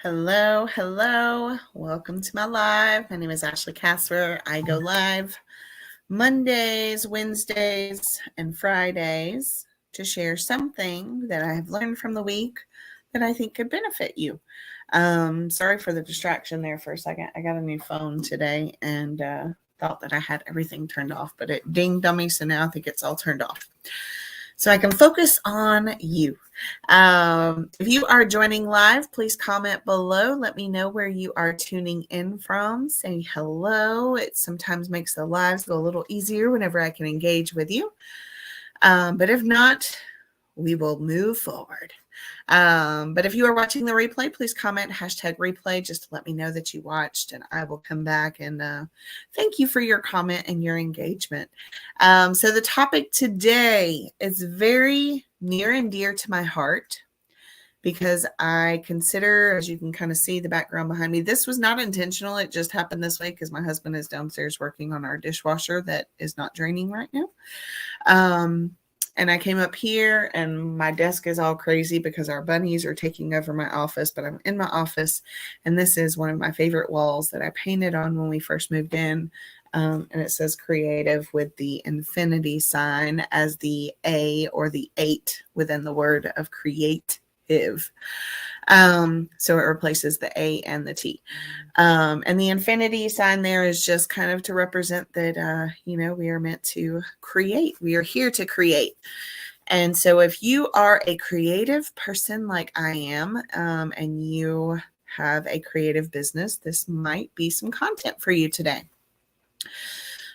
Hello, hello. Welcome to my live. My name is Ashley Casper. I go live Mondays, Wednesdays, and Fridays to share something that I have learned from the week that I think could benefit you. Sorry for the distraction there for a second. I got a new phone today and thought that I had everything turned off, but it dinged on me, so now I think it's all turned off. So I can focus on you. If you are joining live, please comment below. Let me know where you are tuning in from. Say hello. It sometimes makes the lives go a little easier whenever I can engage with you. But if not, we will move forward. But if you are watching the replay, please comment #replay just to let me know that you watched, and I will come back and thank you for your comment and your engagement. So the topic today is very near and dear to my heart because I consider, as you can kind of see the background behind me, this was not intentional. It just happened this way because my husband is downstairs working on our dishwasher that is not draining right now. And I came up here and my desk is all crazy because our bunnies are taking over my office, but I'm in my office. And this is one of my favorite walls that I painted on when we first moved in. And it says creative with the infinity sign as the A or the 8 within the word of creative. So it replaces the A and the T. And the infinity sign there is just kind of to represent that, we are meant to create. We are here to create. And so if you are a creative person like I am, and you have a creative business, this might be some content for you today.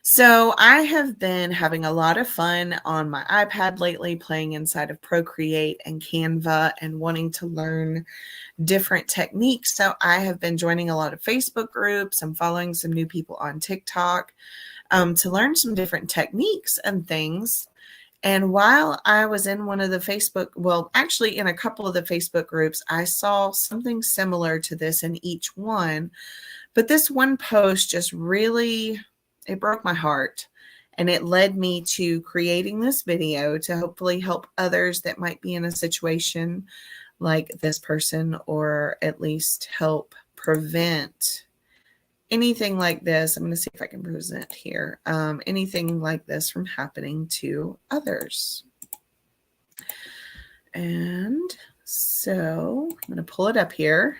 So I have been having a lot of fun on my iPad lately, playing inside of Procreate and Canva and wanting to learn different techniques. So I have been joining a lot of Facebook groups. I'm following some new people on TikTok to learn some different techniques and things. And while I was in one of the actually in a couple of the Facebook groups, I saw something similar to this in each one. But this one post just really, it broke my heart. And it led me to creating this video to hopefully help others that might be in a situation like this person, or at least help prevent anything like this. I'm going to see if I can present here. Anything like this from happening to others. And so I'm going to pull it up here.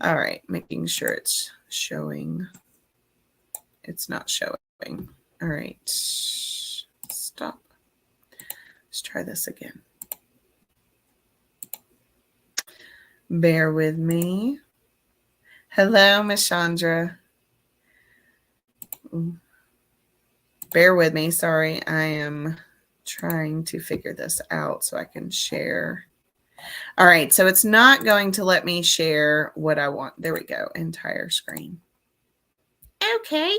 All right, making sure it's showing. It's not showing. All right, stop. Let's try this again. Bear with me. Hello, Miss Chandra. Bear with me. Sorry, I am trying to figure this out so I can share. All right, so it's not going to let me share what I want. There we go, entire screen. Okay.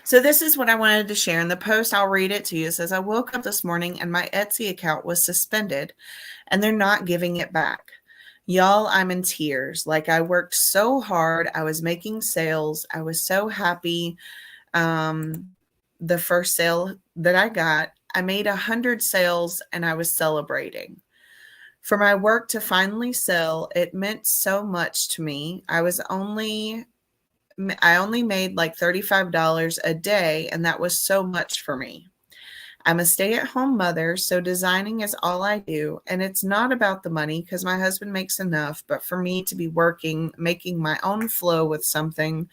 So this is what I wanted to share in the post. I'll read it to you. It says, I woke up this morning and my Etsy account was suspended and they're not giving it back. Y'all, I'm in tears. Like, I worked so hard. I was making sales. I was so happy. The first sale that I got, I made 100 sales and I was celebrating. For my work to finally sell, it meant so much to me. I only made like $35 a day, and that was so much for me. I'm a stay-at-home mother, so designing is all I do, and it's not about the money because my husband makes enough, but for me to be working, making my own flow with something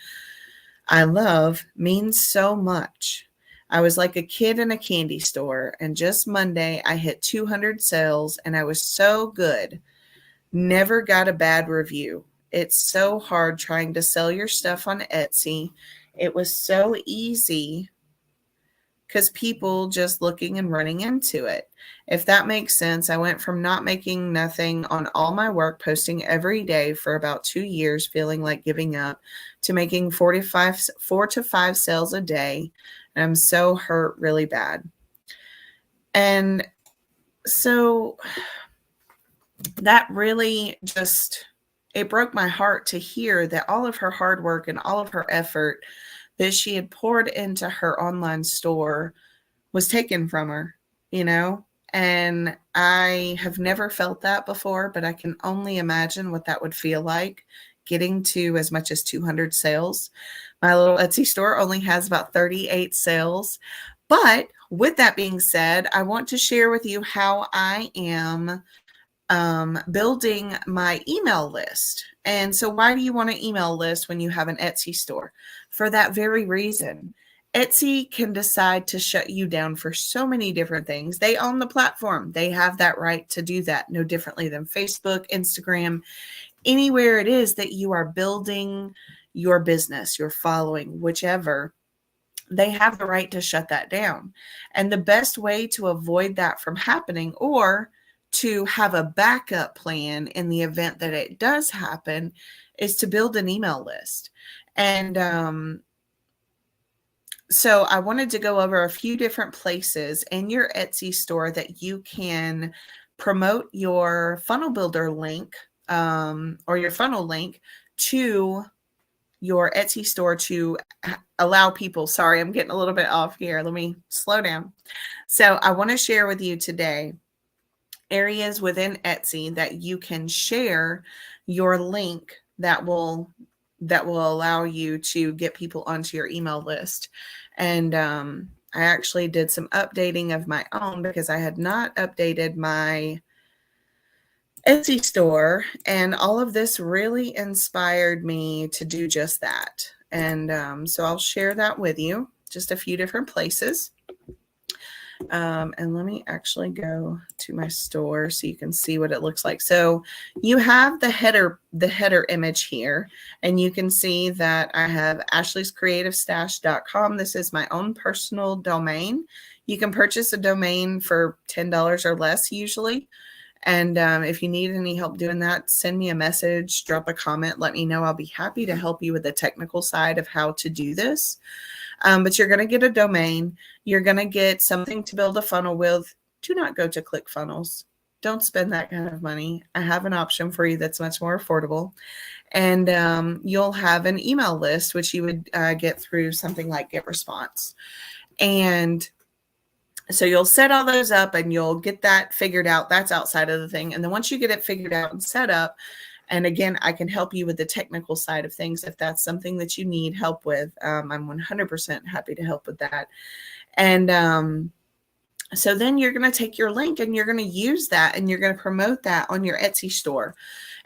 I love means so much. I was like a kid in a candy store, and just Monday I hit 200 sales, and I was so good. Never got a bad review. It's so hard trying to sell your stuff on Etsy. It was so easy because people just looking and running into it. If that makes sense, I went from not making nothing on all my work, posting every day for about 2 years, feeling like giving up, to making 4 to 5 sales a day. And I'm so hurt really bad. And so that really just, it broke my heart to hear that all of her hard work and all of her effort that she had poured into her online store was taken from her, And I have never felt that before, but I can only imagine what that would feel like, getting to as much as 200 sales. My little Etsy store only has about 38 sales. But with that being said, I want to share with you how I am building my email list. And so why do you want an email list when you have an Etsy store? For that very reason. Etsy can decide to shut you down for so many different things. They own the platform. They have that right to do that, no differently than Facebook, Instagram, anywhere it is that you are building your business, your following, whichever. They have the right to shut that down. And the best way to avoid that from happening, or to have a backup plan in the event that it does happen, is to build an email list. And so I wanted to go over a few different places in your Etsy store that you can promote your funnel builder link, or your funnel link to your Etsy store to allow people. Sorry, I'm getting a little bit off here. Let me slow down. So I want to share with you today areas within Etsy that you can share your link that will allow you to get people onto your email list. And I actually did some updating of my own because I had not updated my Etsy store, and all of this really inspired me to do just that. And so I'll share that with you, just a few different places. And let me actually go to my store so you can see what it looks like. So you have the header image here, and you can see that I have ashleyscreativestash.com. This is my own personal domain. You can purchase a domain for $10 or less usually. And if you need any help doing that, send me a message, drop a comment, let me know. I'll be happy to help you with the technical side of how to do this. But you're going to get a domain. You're going to get something to build a funnel with. Do not go to ClickFunnels. Don't spend that kind of money. I have an option for you that's much more affordable. And you'll have an email list, which you would get through something like GetResponse. And so you'll set all those up and you'll get that figured out. That's outside of the thing. And then once you get it figured out and set up, and again, I can help you with the technical side of things if that's something that you need help with. I'm 100% happy to help with that. And so then you're going to take your link and you're going to use that and you're going to promote that on your Etsy store.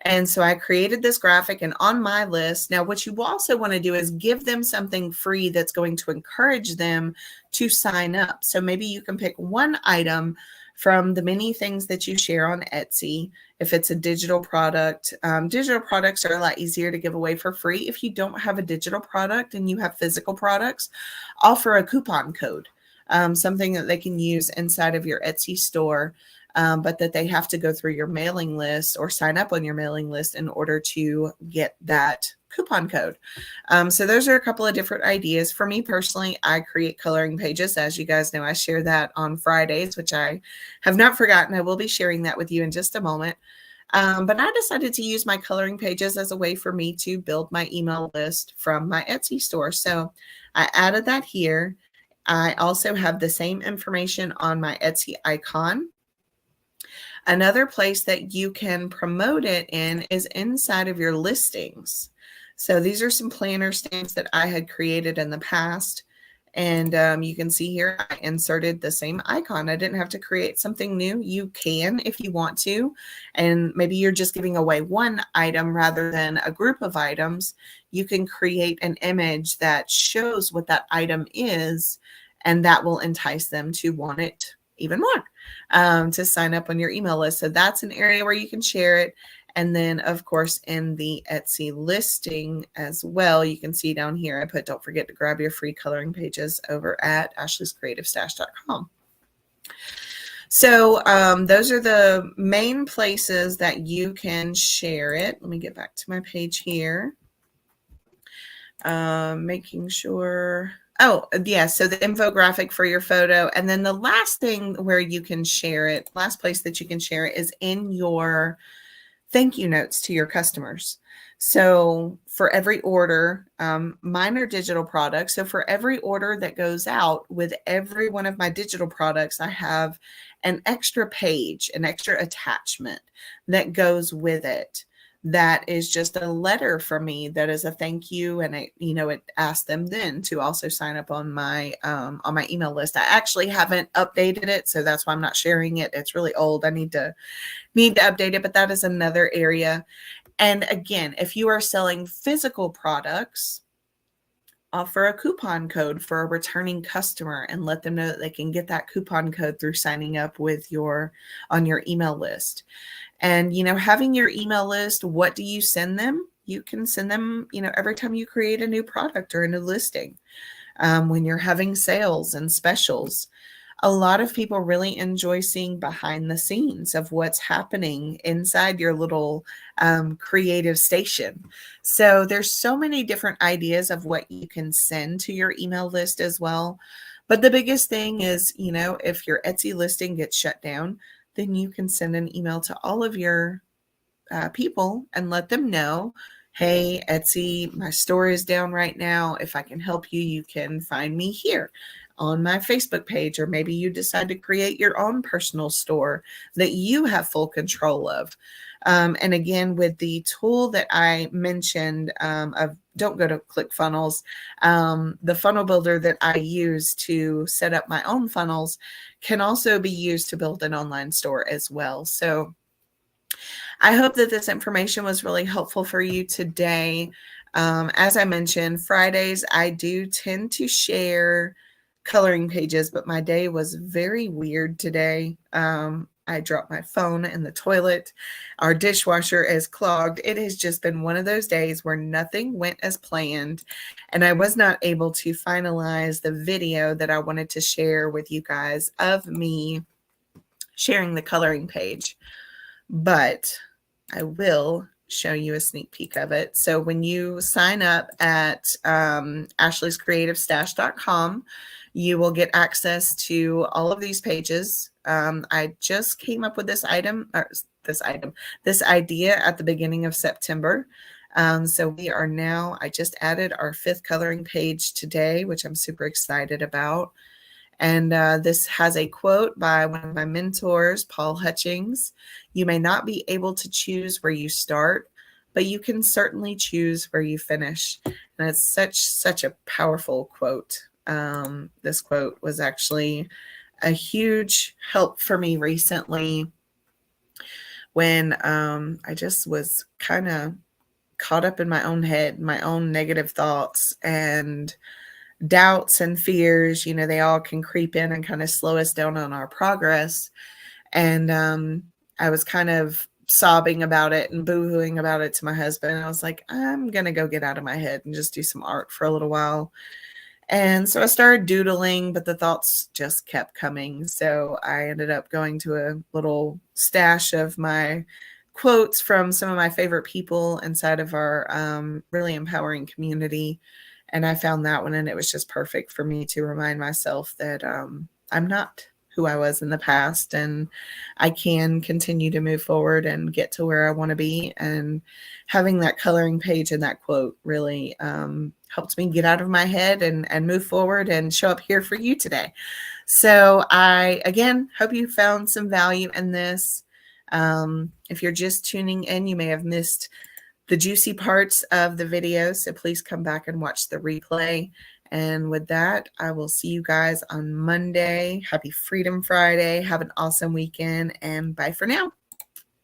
And so I created this graphic, and on my list, now what you also want to do is give them something free that's going to encourage them to sign up. So maybe you can pick one item from the many things that you share on Etsy. If it's a digital product, digital products are a lot easier to give away for free. If you don't have a digital product and you have physical products, offer a coupon code, something that they can use inside of your Etsy store. But that they have to go through your mailing list or sign up on your mailing list in order to get that coupon code. So those are a couple of different ideas. For me personally, I create coloring pages. As you guys know, I share that on Fridays, which I have not forgotten. I will be sharing that with you in just a moment. But I decided to use my coloring pages as a way for me to build my email list from my Etsy store. So I added that here. I also have the same information on my Etsy icon. Another place that you can promote it in is inside of your listings. So these are some planner stamps that I had created in the past. And you can see here, I inserted the same icon. I didn't have to create something new. You can if you want to. And maybe you're just giving away one item rather than a group of items. You can create an image that shows what that item is, and that will entice them to want it even more, to sign up on your email list. So that's an area where you can share it. And then, of course, in the Etsy listing as well, you can see down here, I put, don't forget to grab your free coloring pages over at ashleyscreativestash.com. So those are the main places that you can share it. Let me get back to my page here. Making sure... Oh, yeah. So the infographic for your photo. And then the last thing where you can share it, last place that you can share it is in your thank you notes to your customers. So for every order, mine are digital products. So for every order that goes out with every one of my digital products, I have an extra page, an extra attachment that goes with it. That is just a letter from me that is a thank you, and it asks them then to also sign up on my email list. I actually haven't updated it, so that's why I'm not sharing it. It's really old. I need to update it, but that is another area. And again, if you are selling physical products, offer a coupon code for a returning customer and let them know that they can get that coupon code through signing up on your email list. And, having your email list, what do you send them? You can send them, every time you create a new product or a new listing. When you're having sales and specials, a lot of people really enjoy seeing behind the scenes of what's happening inside your little creative station. So there's so many different ideas of what you can send to your email list as well. But the biggest thing is, if your Etsy listing gets shut down, then you can send an email to all of your people and let them know, hey, Etsy, my store is down right now. If I can help you, you can find me here on my Facebook page, or maybe you decide to create your own personal store that you have full control of. And again, with the tool that I mentioned of don't go to ClickFunnels, the funnel builder that I use to set up my own funnels can also be used to build an online store as well. So I hope that this information was really helpful for you today. As I mentioned, Fridays, I do tend to share coloring pages, but my day was very weird today. I dropped my phone in the toilet. Our dishwasher is clogged. It has just been one of those days where nothing went as planned, and I was not able to finalize the video that I wanted to share with you guys of me sharing the coloring page. But I will show you a sneak peek of it. So when you sign up at ashleyscreativestash.com, you will get access to all of these pages. I just came up with this idea at the beginning of September. So we are now, I just added our 5th coloring page today, which I'm super excited about. And this has a quote by one of my mentors, Paul Hutchings. You may not be able to choose where you start, but you can certainly choose where you finish. And it's such a powerful quote. This quote was actually a huge help for me recently when I just was kind of caught up in my own head, my own negative thoughts and doubts and fears. They all can creep in and kind of slow us down on our progress. And I was kind of sobbing about it and boo-hooing about it to my husband. I was like, I'm going to go get out of my head and just do some art for a little while. And so I started doodling, but the thoughts just kept coming. So I ended up going to a little stash of my quotes from some of my favorite people inside of our really empowering community. And I found that one, and it was just perfect for me to remind myself that I'm not who I was in the past, and I can continue to move forward and get to where I want to be. And having that coloring page and that quote really helped me get out of my head and move forward and show up here for you today. So I, again, hope you found some value in this. If you're just tuning in, you may have missed the juicy parts of the video, so please come back and watch the replay. And with that, I will see you guys on Monday. Happy Freedom Friday. Have an awesome weekend, and bye for now.